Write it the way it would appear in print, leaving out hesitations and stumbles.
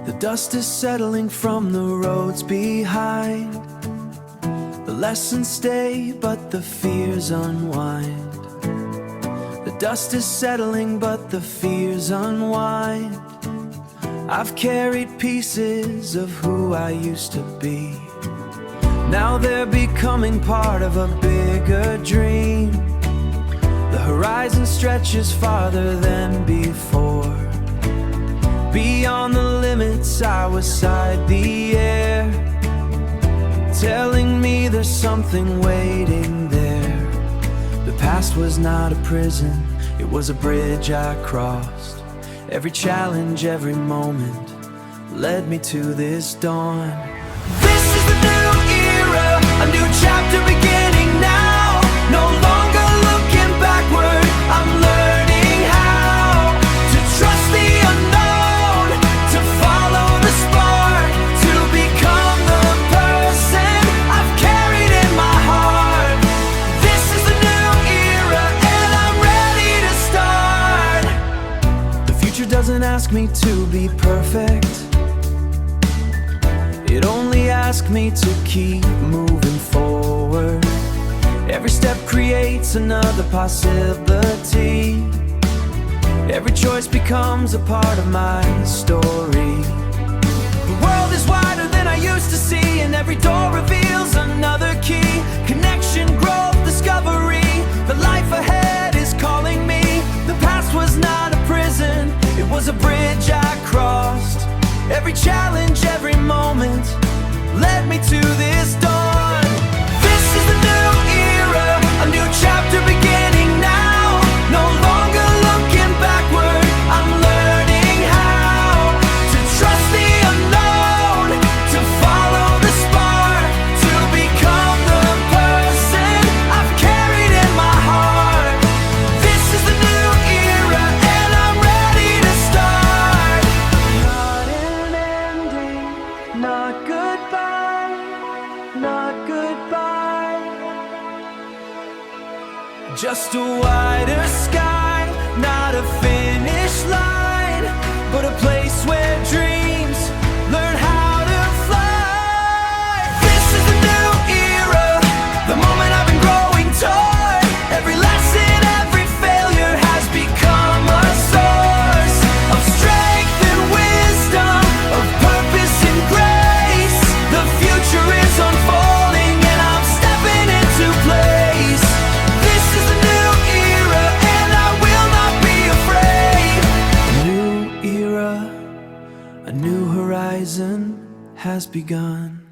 The dust is settling from the roads behind. The lessons stay, but the fears unwind. The dust is settling, but the fears unwind. I've carried pieces of who I used to be. Now they're becoming part of a bigger dream. The horizon stretches farther than before. Beyond the limits, I was sighed the air, telling me there's something waiting there. The past was not a prison, it was a bridge I crossed. Every challenge, every moment led me to this dawn. This is the new era, a new chapter beginning now. No longer looking backward, I'm learning how to trust the unknown, to follow the spark, to become the person I've carried in my heart. This is the new era, and I'm ready to start. The future doesn't ask me to be perfect, it only asks me to keep moving forward. Every step creates another possibility. Every choice becomes a part of my story. The world is wider than I used to see, and every door reveals another key. Connection, growth, discovery. The life ahead is calling me. The past was not a prison, it was a bridge I crossed. Every challenge, every moment led me to this dawn. This is the new era, a new chapter beginning now. No longer looking backward, I'm learning how to trust the unknown, to follow the spark, to become the person I've carried in my heart. This is the new era, and I'm ready to start. Not an ending, not goodbye, not goodbye. Just a wider sky, not a finish line, but a place where dreams learn how to fly. This is the new era, the moment I've been growing toward. Every lesson, every failure has become a source of strength and wisdom, of purpose and grace. The future is unfolding and I'm stepping into place. This is the new era and I will not be afraid. A new era, a new horizon has begun.